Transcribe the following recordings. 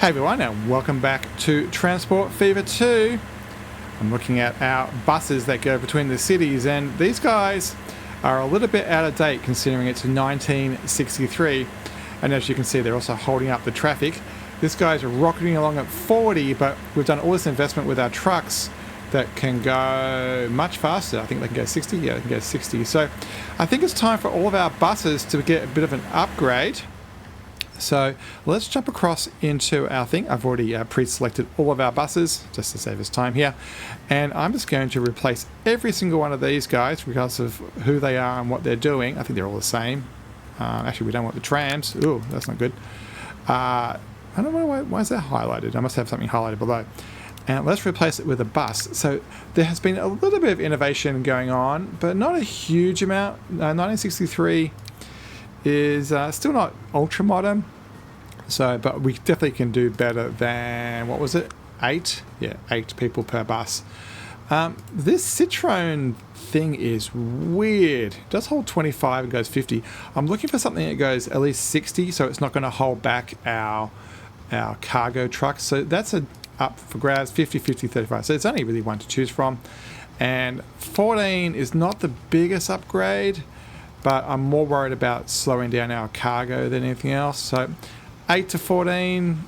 Hey everyone, and welcome back to Transport Fever 2. I'm looking at our buses that go between the cities, and these guys are a little bit out of date considering it's 1963. And as you can see, they're also holding up the traffic. This guy's rocketing along at 40, but we've done all this investment with our trucks that can go much faster. I think they can go 60. Yeah, they can go 60. So I think it's time for all of our buses to get a bit of an upgrade. So let's jump across into our thing. I've already pre-selected all of our buses just to save us time here. And I'm just going to replace every single one of these guys regardless of who they are and what they're doing. I think they're all the same. Actually, we don't want the trams. Ooh, that's not good. I don't know why is that highlighted. I must have something highlighted below. And let's replace it with a bus. So there has been a little bit of innovation going on, but not a huge amount. 1963 is still not ultra modern. So, but we definitely can do better than, what was it? 8? Yeah, 8 people per bus. This Citroen thing is weird. It does hold 25 and goes 50. I'm looking for something that goes at least 60, so it's not going to hold back our cargo trucks. So that's up for grabs, 50, 50, 35. So it's only really one to choose from. And 14 is not the biggest upgrade, but I'm more worried about slowing down our cargo than anything else. So 8 to 14,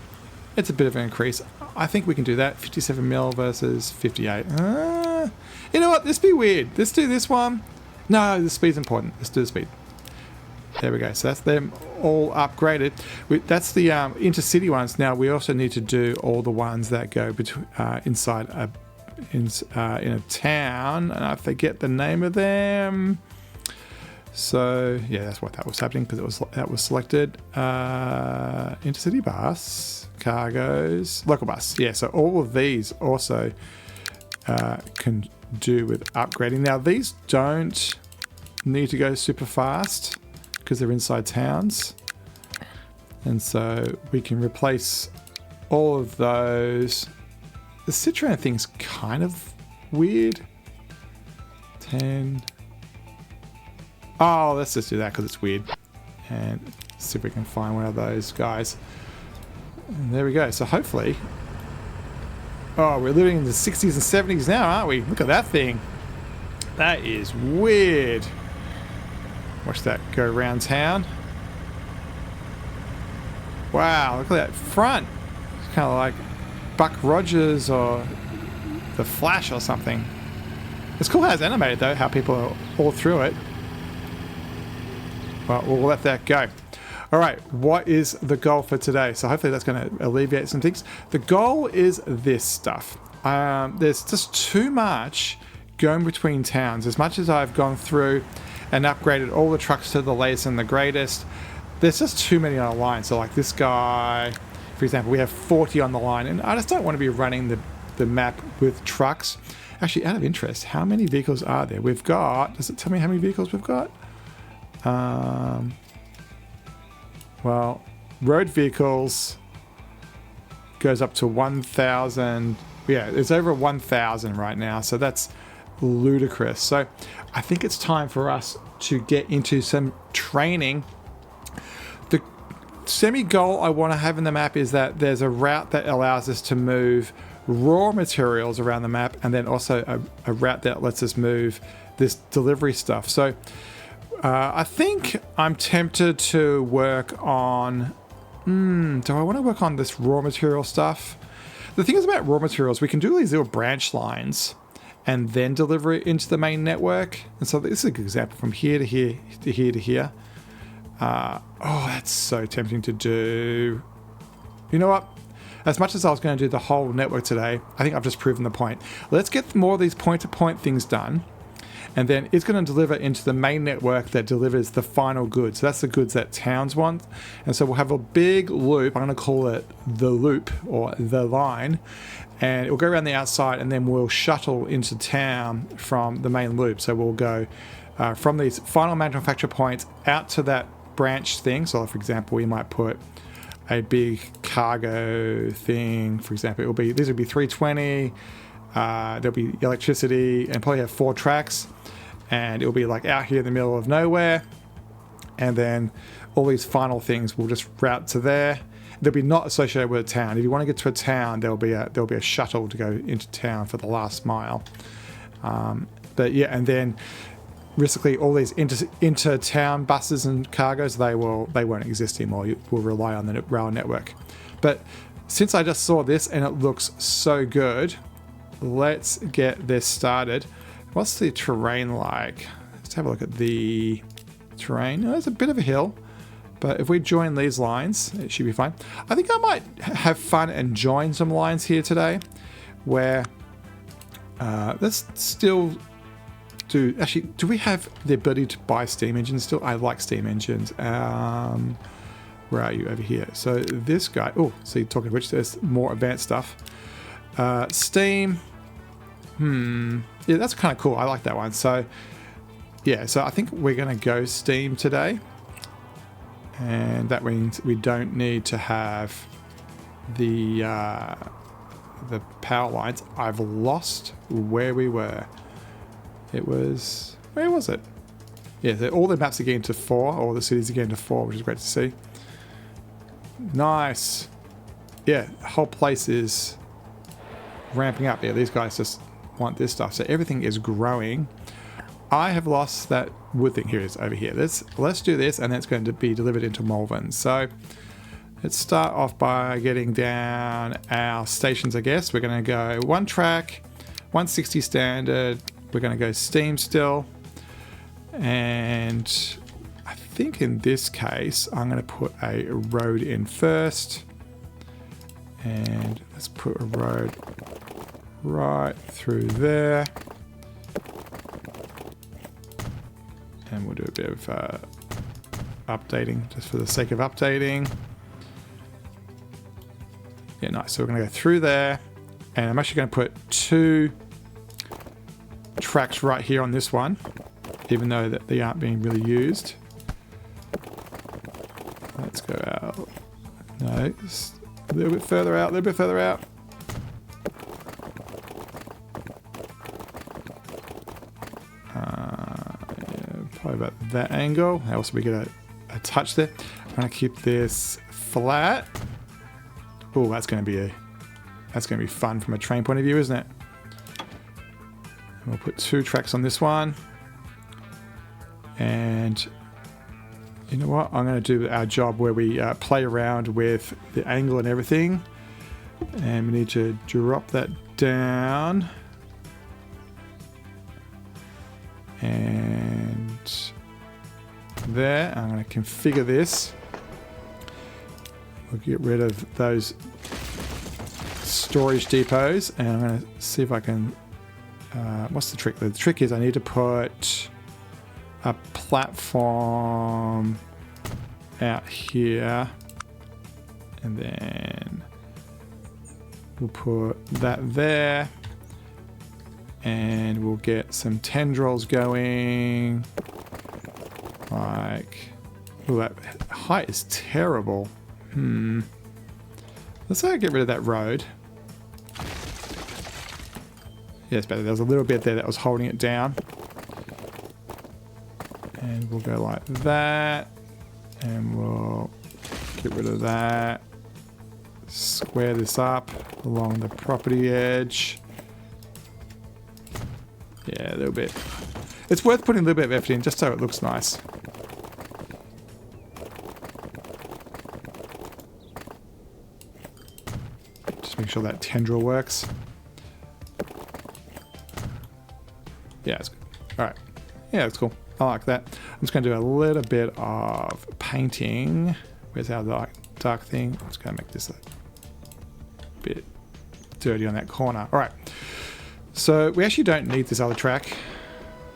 it's a bit of an increase. I think we can do that. 57 mil versus 58. You know what? This be weird. Let's do this one. No, the speed's important. Let's do the speed. There we go. So that's them all upgraded. That's the intercity ones. Now we also need to do all the ones that go between inside in a town, and I forget the name of them. So yeah, that's what that was happening because that was selected. Intercity bus, cargos, local bus. Yeah, so all of these also can do with upgrading. Now these don't need to go super fast because they're inside towns, and so we can replace all of those. The Citroen thing's kind of weird. 10. Oh, let's just do that because it's weird. And see if we can find one of those guys. And there we go. So hopefully... Oh, we're living in the 60s and 70s now, aren't we? Look at that thing. That is weird. Watch that go around town. Wow, look at that front. It's kind of like Buck Rogers or The Flash or something. It's cool how it's animated though, how people are all through it. Well, we'll let that go. All right, what is the goal for today? So hopefully that's going to alleviate some things. The goal is this stuff. There's just too much going between towns. As much as I've gone through and upgraded all the trucks to the latest and the greatest, there's just too many on a line. So like this guy, for example, we have 40 on the line, and I just don't want to be running the map with trucks. Actually, out of interest, how many vehicles are there? We've got, does it tell me how many vehicles we've got? Well, road vehicles goes up to 1,000. Yeah, it's over 1,000 right now. So that's ludicrous. So I think it's time for us to get into some training. The semi-goal I want to have in the map is that there's a route that allows us to move raw materials around the map, and then also a route that lets us move this delivery stuff. So I think I'm tempted to work on... do I want to work on this raw material stuff? The thing is about raw materials, we can do these little branch lines and then deliver it into the main network. And so this is a good example from here to here to here to here. Oh, that's so tempting to do. You know what? As much as I was going to do the whole network today, I think I've just proven the point. Let's get more of these point-to-point things done. And then it's going to deliver into the main network that delivers the final goods. So that's the goods that towns want. And so we'll have a big loop. I'm going to call it the loop or the line. And it will go around the outside, and then we'll shuttle into town from the main loop. So we'll go from these final manufacture points out to that branch thing. So for example, we might put a big cargo thing. For example, these would be 320. There'll be electricity and probably have 4 tracks, and it'll be like out here in the middle of nowhere. And then all these final things will just route to there. They'll be not associated with a town. If you want to get to a town, there'll be a shuttle to go into town for the last mile. But yeah, and then basically all these inter-town buses and cargoes, they won't exist anymore. You will rely on the rail network. But since I just saw this and it looks so good, let's get this started. What's the terrain like? Let's have a look at the terrain. Oh, there's a bit of a hill, but if we join these lines, it should be fine. I think I might have fun and join some lines here today where let's still do, actually, do we have the ability to buy steam engines still? I like steam engines. Where are you? Over here. So this guy, oh, see, talking of which, there's more advanced stuff. Steam. Yeah, that's kind of cool. I like that one. So yeah, so I think we're going to go steam today. And that means we don't need to have the power lines. I've lost where we were. It was, where was it? Yeah, all the maps are getting to 4, all the cities are getting to 4, which is great to see. Nice. Yeah, the whole place is ramping up. Yeah, these guys just want this stuff. So everything is growing. I have lost that wood thing. Here it is, over here. Let's do this, and then it's going to be delivered into Malvern. So let's start off by getting down our stations, I guess. We're going to go 1 track, 160 standard. We're going to go steam still. And I think in this case, I'm going to put a road in first. And let's put a road right through there. And we'll do a bit of updating just for the sake of updating. Yeah, nice. So we're going to go through there. And I'm actually going to put 2 tracks right here on this one, even though that they aren't being really used. Let's go out. No, just a little bit further out, a little bit further out. Probably about that angle. How else we get a touch there? I'm going to keep this flat. Oh, that's going to be fun from a train point of view, isn't it? And we'll put 2 tracks on this one. And you know what? I'm going to do our job where we play around with the angle and everything. And we need to drop that down. And there, I'm going to configure this. We'll get rid of those storage depots, and I'm going to see if I can. What's the trick? The trick is I need to put a platform out here, and then we'll put that there. And we'll get some tendrils going. Like, oh, that height is terrible. Let's get rid of that road. Yeah, it's better. There was a little bit there that was holding it down. And we'll go like that. And we'll get rid of that. Square this up along the property edge. Yeah, a little bit. It's worth putting a little bit of effort in just so it looks nice. Just make sure that tendril works. Yeah, it's good. Alright. Yeah, that's cool. I like that. I'm just going to do a little bit of painting. Where's our dark thing? I'm just going to make this a bit dirty on that corner. Alright. So we actually don't need this other track.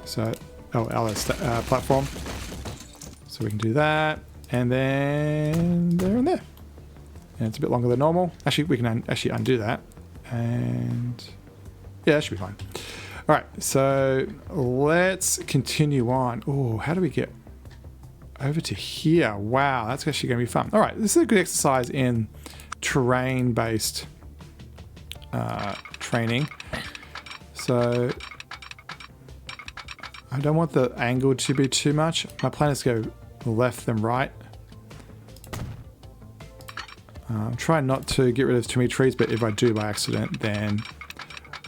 So, other platform. So we can do that. And then there and there. And it's a bit longer than normal. Actually, we can actually undo that. And yeah, that should be fine. All right, so let's continue on. Oh, how do we get over to here? Wow, that's actually going to be fun. All right, this is a good exercise in terrain-based training. So I don't want the angle to be too much. My plan is to go left then right. Try not to get rid of too many trees, but if I do by accident, then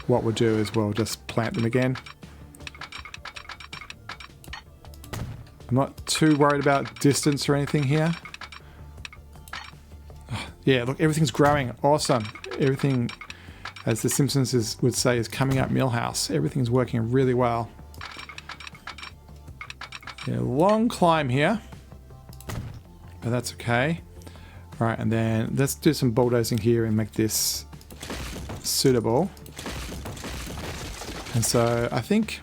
what we'll do is we'll just plant them again. I'm not too worried about distance or anything here. Oh, yeah, look, everything's growing. Awesome. Everything, as The Simpsons would say, is coming up Millhouse. Everything's working really well. Yeah, long climb here, but that's okay. All right, and then let's do some bulldozing here and make this suitable. And so I think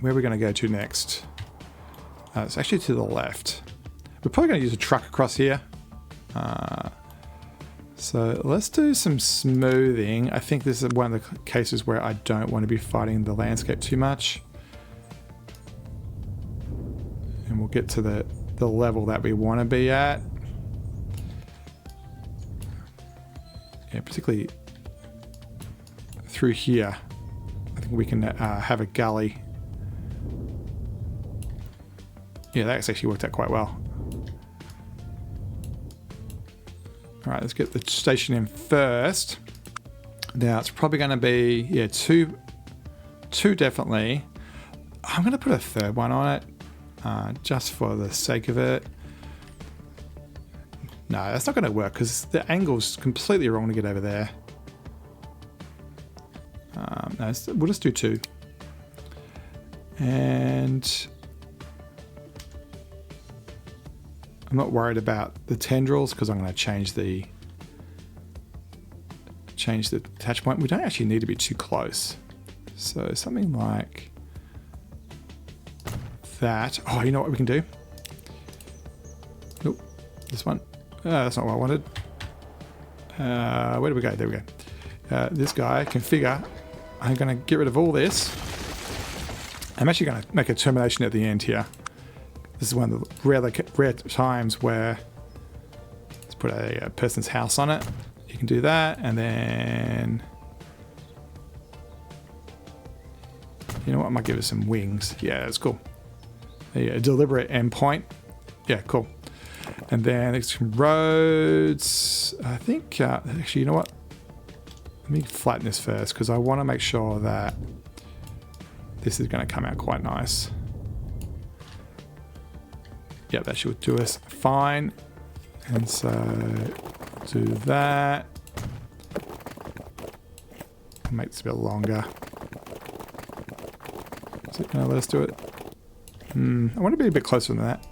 where we're going to go to next, it's actually to the left. We're probably going to use a truck across here. So let's do some smoothing. I think this is one of the cases where I don't want to be fighting the landscape too much. And we'll get to the level that we want to be at. Yeah, particularly through here. I think we can have a gully. Yeah, that's actually worked out quite well. All right, let's get the station in first. Now it's probably going to be, yeah, two definitely. I'm going to put a third one on it, just for the sake of it. No, that's not going to work because the angle's completely wrong to get over there. No, we'll just do 2. And I'm not worried about the tendrils because I'm going to change the attach point. We don't actually need to be too close. So something like that. Oh, you know what we can do? Nope, this one. That's not what I wanted. Where do we go? There we go. This guy, configure. I'm going to get rid of all this. I'm actually going to make a termination at the end here. This is one of the rare times where let's put a person's house on it. You can do that, and then you know what? I might give it some wings. Yeah, that's cool. A deliberate endpoint. Yeah, cool. And then it's some roads. I think actually, you know what? Let me flatten this first because I want to make sure that this is going to come out quite nice. Yeah, that should do us fine. And so do that. Make this a bit longer. Is it going to let us do it? I want to be a bit closer than that.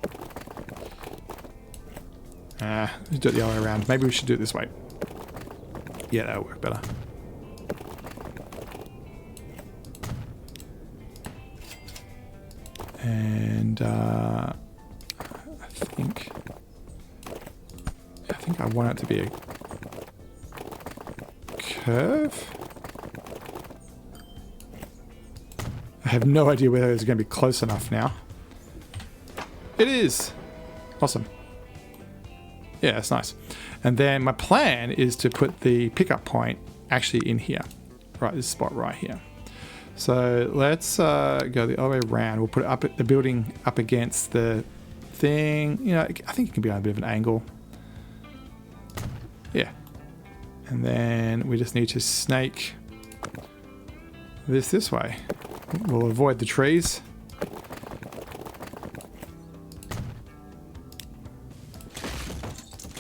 Let's do it the other way around. Maybe we should do it this way. Yeah, that'll work better. And I think I want it to be a curve. I have no idea whether it's going to be close enough now. It is. Awesome. Yeah, it's nice. And then my plan is to put the pickup point actually in here. Right, this spot right here. So let's go the other way around. We'll put it up at the building up against the thing. You know, I think it can be on a bit of an angle. Yeah. And then we just need to snake this way. We'll avoid the trees.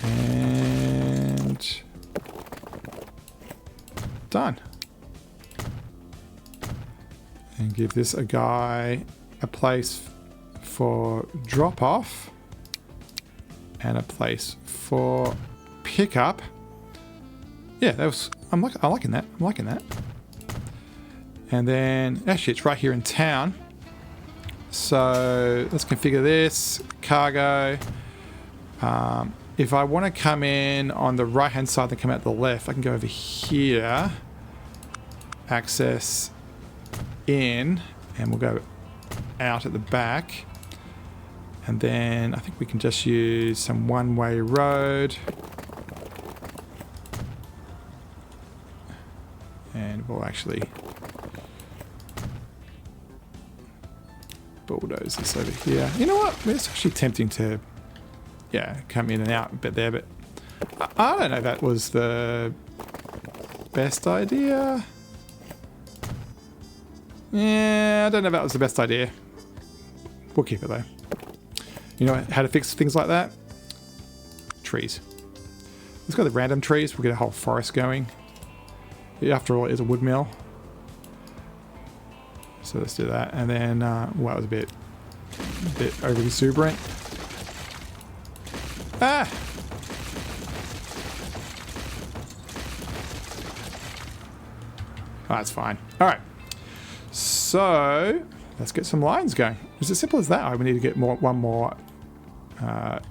And done. And give this a guy a place for drop off and a place for pickup. Yeah, that was. I'm liking that. I'm liking that. And then actually, it's right here in town. So let's configure this cargo. If I want to come in on the right hand side and come out the left, I can go over here, access in, and we'll go out at the back. And then I think we can just use some one-way road. And we'll actually bulldoze this over here. You know what? It's actually tempting to, yeah, come in and out a bit there, but I don't know if that was the best idea. Yeah, I don't know if that was the best idea. We'll keep it though. You know how to fix things like that? Trees. Let's go to the random trees. We'll get a whole forest going. After all, it is a wood mill. So let's do that. And then, well, that was a bit over exuberant. Ah! Oh, that's fine. All right. So let's get some lines going. It's as simple as that. Oh, we need to get one more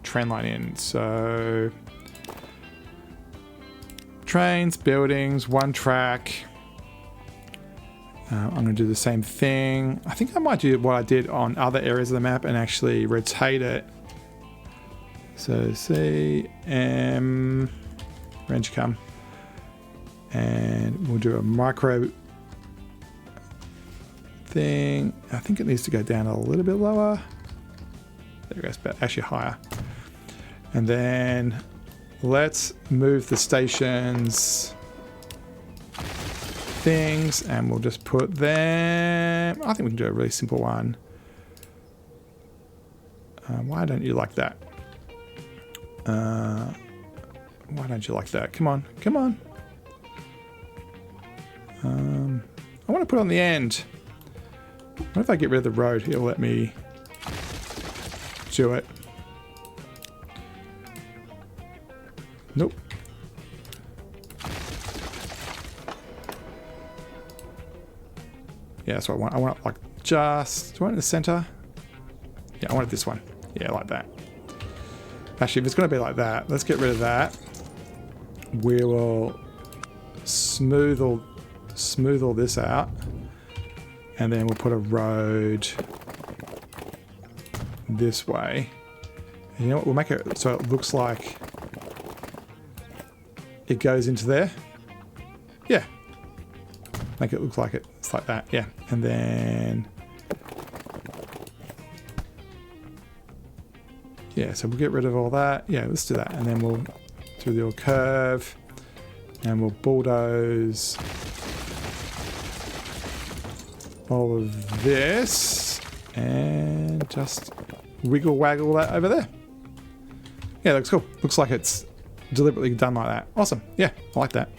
train line in. So trains, buildings, one track. I'm going to do the same thing. I think I might do what I did on other areas of the map and actually rotate it. So C, M, wrench come. And we'll do a micro thing. I think it needs to go down a little bit lower. There it goes, but actually higher. And then let's move the stations things and we'll just put them. I think we can do a really simple one. Why don't you like that? Why don't you like that? Come on, come on. I want to put it on the end. What if I get rid of the road? He'll let me do it. Nope. Yeah, that's what I want. I want it like just... Do I want it in the center? Yeah, I want it this one. Yeah, like that. Actually, if it's going to be like that, let's get rid of that. We will smooth all this out. And then we'll put a road this way. And you know what? We'll make it so it looks like it goes into there. Yeah. Make it look like it's like that. Yeah. And then... Yeah, so we'll get rid of all that. Yeah, let's do that. And then we'll do the old curve. And we'll bulldoze all of this. And just wiggle waggle that over there. Yeah, looks cool. Looks like it's deliberately done like that. Awesome. Yeah, I like that.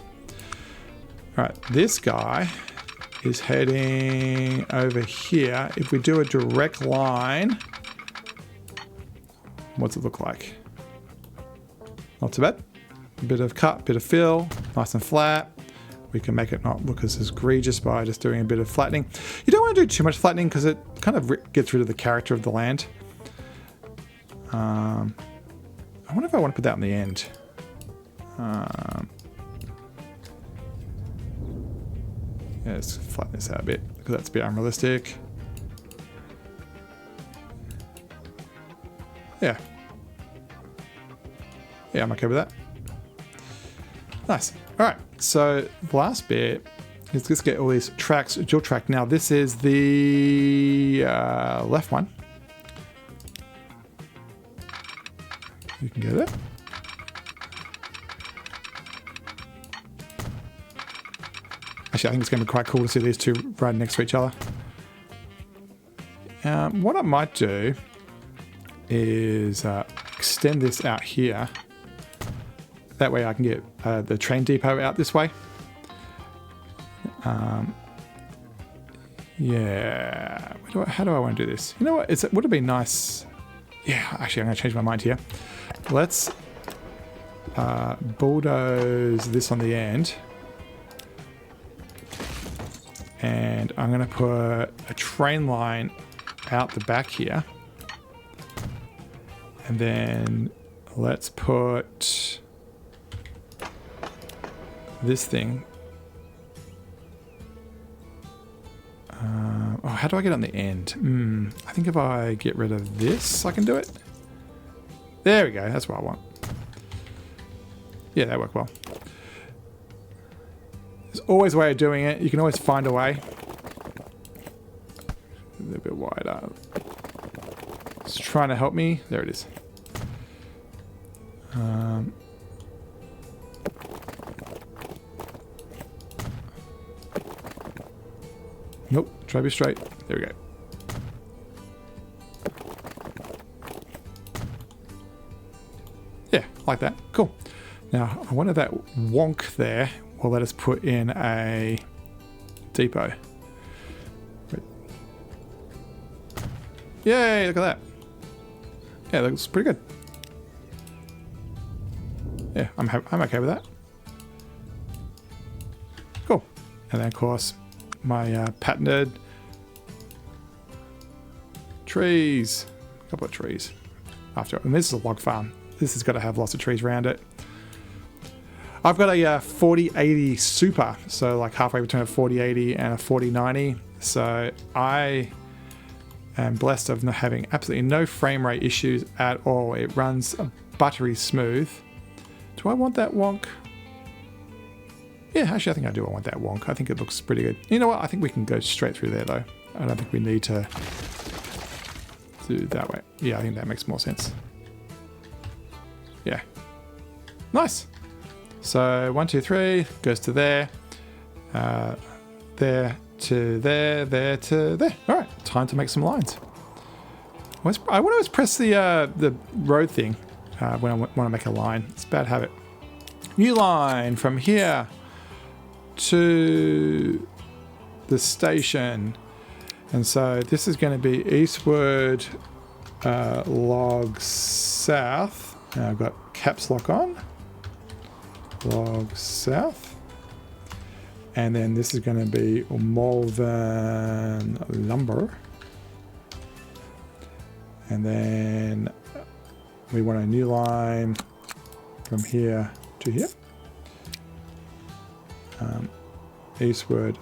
All right, this guy is heading over here. If we do a direct line, what's it look like? Not too bad. A bit of cut, bit of fill, nice and flat. We can make it not look as egregious by just doing a bit of flattening. You don't want to do too much flattening because it kind of gets rid of the character of the land. I wonder if I want to put that on the end. Yeah, let's flatten this out a bit because that's a bit unrealistic. Yeah. Yeah, I'm okay with that. Nice. All right. So the last bit is let's get all these tracks, dual track. Now this is the left one. You can get it. Actually, I think it's going to be quite cool to see these two riding next to each other. What I might do is extend this out here. That way I can get the train depot out this way. Yeah. How do I want to do this? You know what? Would it be nice? Yeah, actually, I'm going to change my mind here. Let's bulldoze this on the end. And I'm going to put a train line out the back here. And then let's put this thing. Oh, how do I get on the end? I think if I get rid of this, I can do it. There we go. That's what I want. Yeah, that worked well. There's always a way of doing it. You can always find a way. A little bit wider. It's trying to help me. There it is. Nope, try to be straight. There we go. Yeah, like that. Cool. Now, I wonder that wonk there will let us put in a depot. Yay, look at that. Yeah, that looks pretty good. Yeah, I'm okay with that. Cool. And then, of course, my patented trees. A couple of trees. And this is a log farm. This has got to have lots of trees around it. I've got a 4080 Super, so like halfway between a 4080 and a 4090. So I am blessed of having absolutely no frame rate issues at all. It runs buttery smooth. Do I want that wonk? Yeah, actually I think I do want that wonk. I think it looks pretty good. You know what? I think we can go straight through there though. I don't think we need to do it that way. Yeah, I think that makes more sense. Yeah. Nice. So 1, 2, 3 goes to there, there to there, there to there. All right, time to make some lines. I want to always press the road thing when I want to make a line. It's a bad habit. New line from here to the station, and so this is going to be eastward, log south. Now I've got caps lock on. Log south, and then this is going to be Malvern lumber, and then we want a new line from here to here, eastward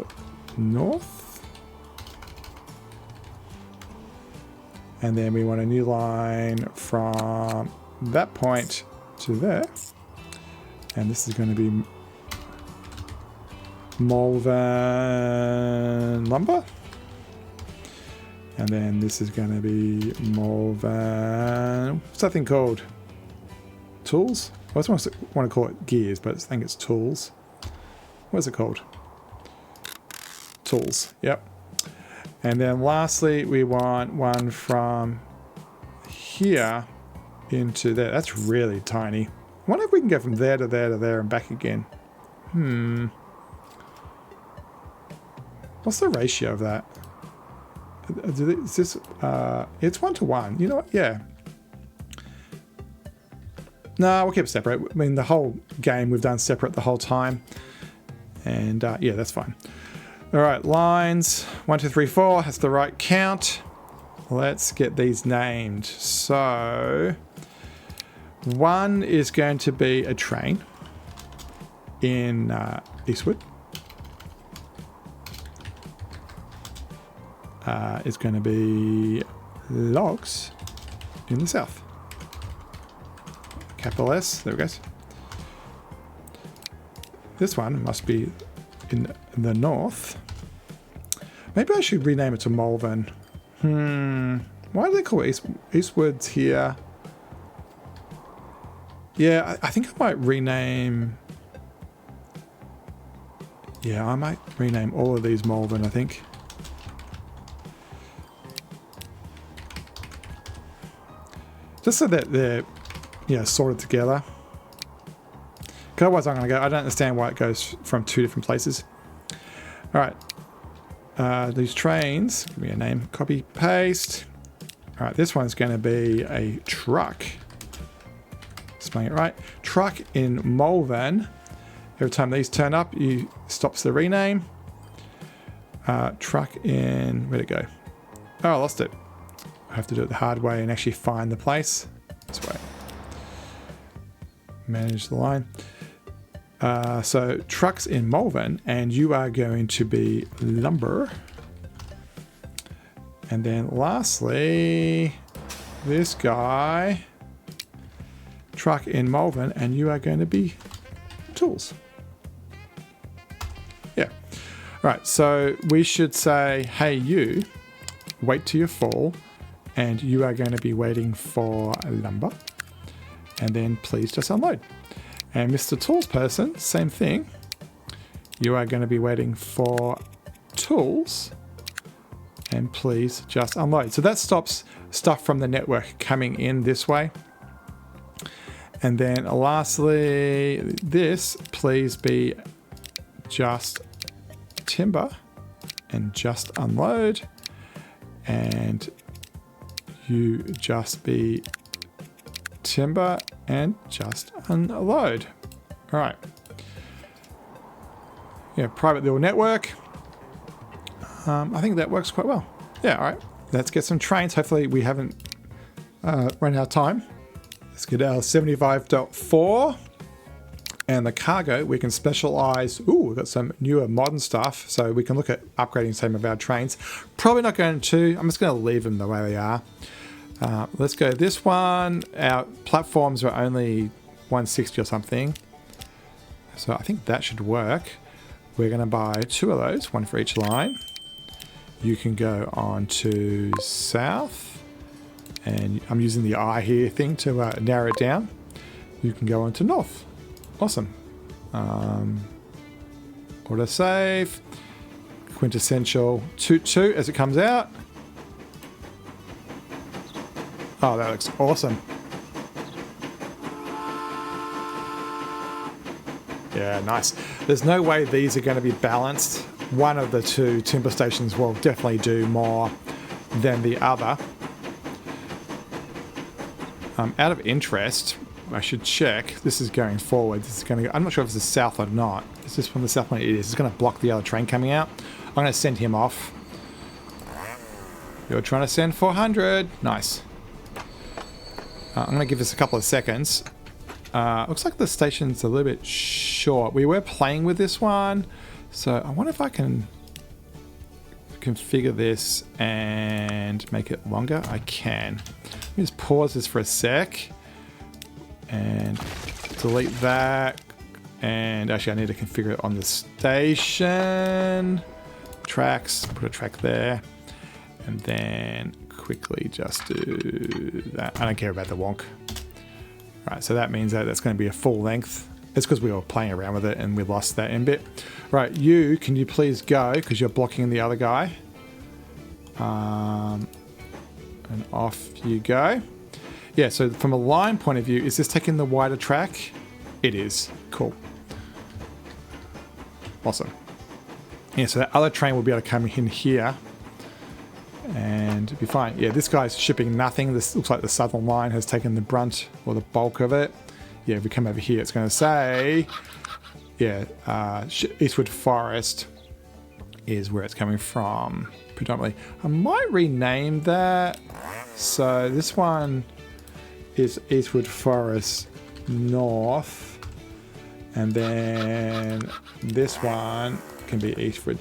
north, and then we want a new line from that point to there. And this is going to be Malvern lumber. And then this is going to be Malvern... What's that thing called? Tools? I always want to call it gears, but I think it's tools. What is it called? Tools, yep. And then lastly, we want one from here into there. That's really tiny. I wonder if we can go from there to there to there and back again. What's the ratio of that? Is this, it's 1 to 1. You know what? Yeah. No, we'll keep it separate. I mean, the whole game we've done separate the whole time. And yeah, that's fine. All right, lines. 1, 2, 3, 4. That's the right count. Let's get these named. So... one is going to be a train in Eastwood. It's going to be logs in the south. Capital S, there we go. This one must be in the north. Maybe I should rename it to Malvern. Why do they call it Eastwood's here? Yeah, I think I might rename... Yeah, I might rename all of these Malvern, I think. Just so that they're, sorted together. Because otherwise I'm going to go... I don't understand why it goes from 2 different places. Alright. These trains... Give me a name. Copy, paste. Alright, this one's going to be a truck. Spelling it right. Truck in Malvern. Every time these turn up, you stops the rename. Truck in... Where'd it go? Oh, I lost it. I have to do it the hard way and actually find the place. This way. Manage the line. So trucks in Malvern, and you are going to be lumber. And then lastly, this guy... Truck in Malvern, and you are going to be tools. Yeah. Right, so we should say, hey you, wait till you fall, and you are going to be waiting for lumber, and then please just unload. And Mr. Tools person, same thing. You are going to be waiting for tools, And please just unload. So that stops stuff from the network coming in this way. And then lastly, this, please be just timber and just unload. And you just be timber and just unload. All right. Yeah, private little network. I think that works quite well. Yeah, all right. Let's get some trains. Hopefully we haven't run out of time. Let's get our 75.4. And the cargo, we can specialize. Ooh, we've got some newer modern stuff. So we can look at upgrading some of our trains. Probably not going to. I'm just going to leave them the way they are. Let's go this one. Our platforms are only 160 or something. So I think that should work. We're going to buy 2 of those, one for each line. You can go on to south, and I'm using the eye here thing to narrow it down. You can go on to north. Awesome. Auto save. Quintessential toot toot as it comes out. Oh, that looks awesome. Yeah, nice. There's no way these are going to be balanced. One of the 2 timber stations will definitely do more than the other. Out of interest, I should check. This is going forward. This is going to. I'm not sure if this is south or not. Is this from the south one? It is. It's going to block the other train coming out. I'm going to send him off. You're trying to send 400. Nice. I'm going to give this a couple of seconds. Looks like the station's a little bit short. We were playing with this one, so I wonder if I can configure this and make it longer. I can. Let me just pause this for a sec and delete that. And actually, I need to configure it on the station. Tracks, put a track there, and then quickly just do that. I don't care about the wonk. Right, so that means that that's going to be a full length. It's because we were playing around with it and we lost that end bit. Right, can you please go, because you're blocking the other guy. And off you go. Yeah, so from a line point of view, is this taking the wider track? It is. Cool. Awesome. Yeah, so that other train will be able to come in here and be fine. Yeah, this guy's shipping nothing. This looks like the southern line has taken the brunt or the bulk of it. Yeah, if we come over here, it's going to say, yeah, Eastwood Forest is where it's coming from predominantly. I might rename that. So this one is Eastwood Forest North, and then this one can be Eastwood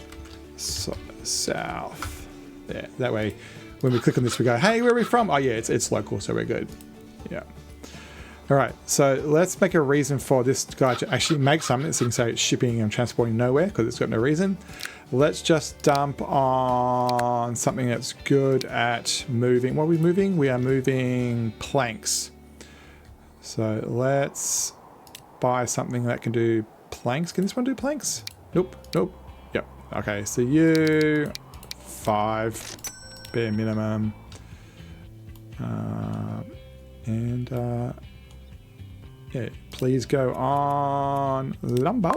South. Yeah, that way when we click on this we go, hey, where are we from? Oh yeah, it's local, so we're good. Yeah. All right, so let's make a reason for this guy to actually make something. So you can say it's shipping and transporting nowhere because it's got no reason. Let's just dump on something that's good at moving. What are we moving? We are moving planks. So let's buy something that can do planks. Can this one do planks? Nope, nope. Yep. Okay, so you 5 bare minimum. Yeah, please go on lumber.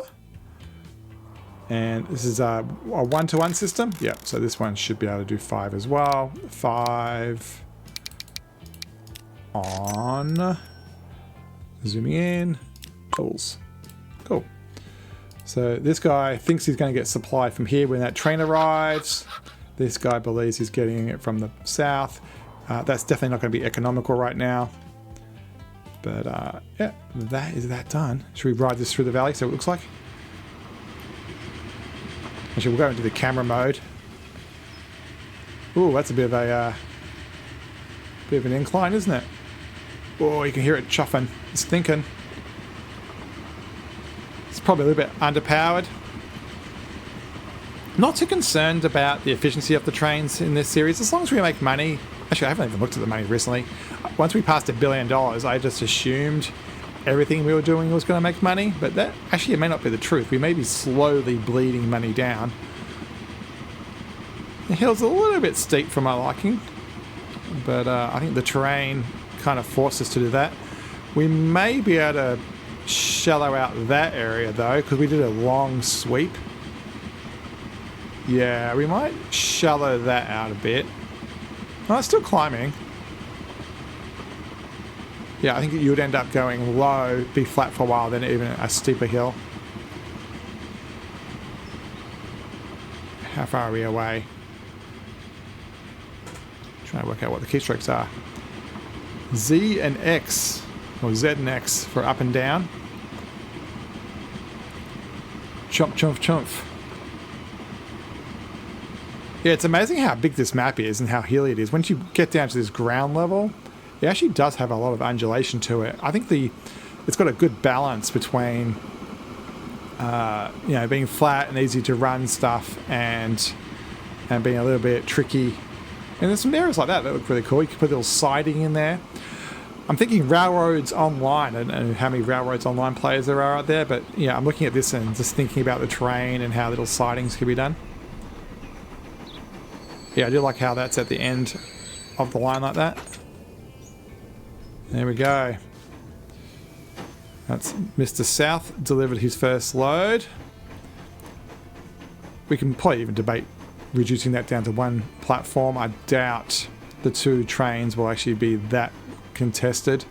And this is a 1-to-1 system. Yeah, so this one should be able to do 5 as well. 5 on. Zooming in. Tools. Cool. So this guy thinks he's going to get supply from here when that train arrives. This guy believes he's getting it from the south. That's definitely not going to be economical right now. But yeah, that is that done. Should we ride this through the valley? So it looks like. Actually, we'll go into the camera mode. Ooh, that's a bit of an incline, isn't it? Oh, you can hear it chuffing. It's thinking. It's probably a little bit underpowered. Not too concerned about the efficiency of the trains in this series, as long as we make money. Actually, I haven't even looked at the money recently. Once we passed $1 billion, I just assumed everything we were doing was going to make money, but that actually it may not be the truth. We may be slowly bleeding money down. The hill's a little bit steep for my liking, but I think the terrain kind of forces us to do that. We may be able to shallow out that area though, because we did a long sweep. Yeah, we might shallow that out a bit. No, it's still climbing. Yeah, I think you would end up going low, be flat for a while, then even a steeper hill. How far are we away? Trying to work out what the keystrokes are. Z and X, or Z and X for up and down. Chomp, chomp, chomp. Yeah, it's amazing how big this map is and how hilly it is. Once you get down to this ground level, it actually does have a lot of undulation to it. I think it's got a good balance between you know, being flat and easy to run stuff and being a little bit tricky. And there's some areas like that look really cool. You can put a little siding in there. I'm thinking Railroads Online and how many Railroads Online players there are out there, but yeah, I'm looking at this and just thinking about the terrain and how little sidings can be done. Yeah, I do like how that's at the end of the line like that. There we go. That's Mr. South delivered his first load. We can probably even debate reducing that down to one platform. I doubt the two trains will actually be that contested.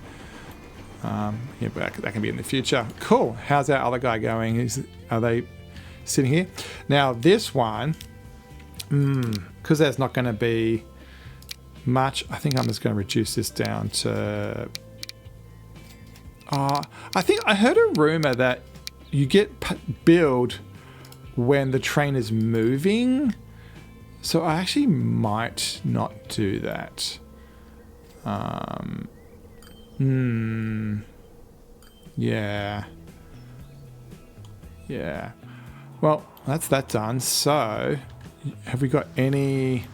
Yeah, but that can be in the future. Cool. How's our other guy going? Are they sitting here? Now this one, because there's not going to be much, I think I'm just going to reduce this down to... I think I heard a rumor that you get billed when the train is moving. So I actually might not do that. Yeah. Yeah. Well, that's that done. So, have we got any...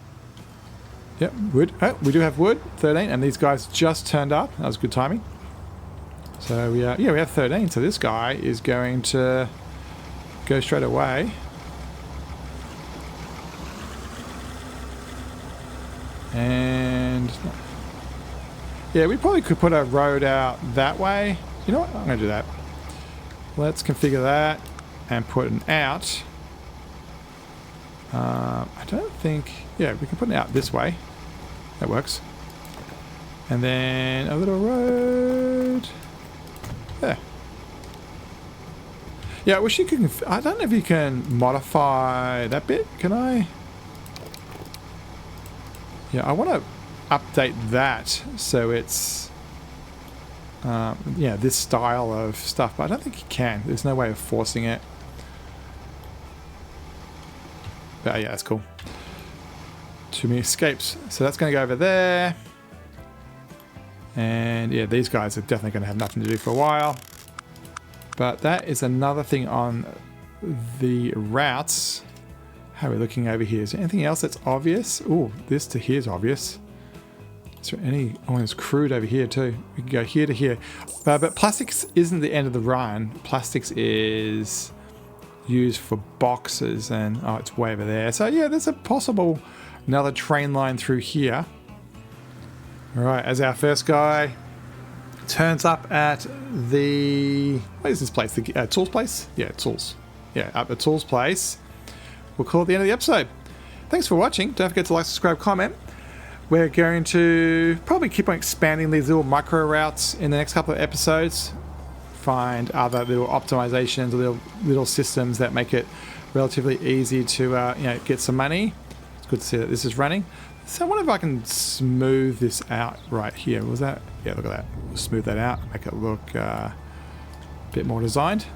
Yep, wood. Oh, we do have wood, 13, and these guys just turned up. That was good timing. So, we have 13. So this guy is going to go straight away. And... yeah, we probably could put a road out that way. You know what? I'm going to do that. Let's configure that and put an out. I don't think... yeah, we can put an out this way. That works. And then a little road... there. Yeah, I wish you could... I don't know if you can modify that bit. Can I? Yeah, I want to update that so it's... yeah, this style of stuff. But I don't think you can. There's no way of forcing it. But yeah, that's cool. Too many escapes. So that's going to go over there. And yeah, these guys are definitely going to have nothing to do for a while. But that is another thing on the routes. How are we looking over here? Is there anything else that's obvious? Oh, this to here is obvious. Is there any... oh, there's crude over here too. We can go here to here. But plastics isn't the end of the run. Plastics is used for boxes, and oh, it's way over there. So yeah, there's a possible another train line through here. All right, as our first guy turns up at the... what is this place? The Tools place? Yeah, Tools. Yeah, up at Tools place. We'll call it the end of the episode. Thanks for watching. Don't forget to like, subscribe, comment. We're going to probably keep on expanding these little micro routes in the next couple of episodes. Find other little optimizations, little systems that make it relatively easy to get some money. It's good to see that this is running. So I wonder if I can smooth this out right here. Was that? Yeah, look at that. We'll smooth that out, make it look a bit more designed.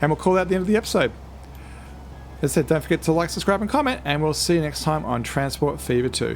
And we'll call that the end of the episode. As I said, don't forget to like, subscribe, and comment, and we'll see you next time on Transport Fever 2.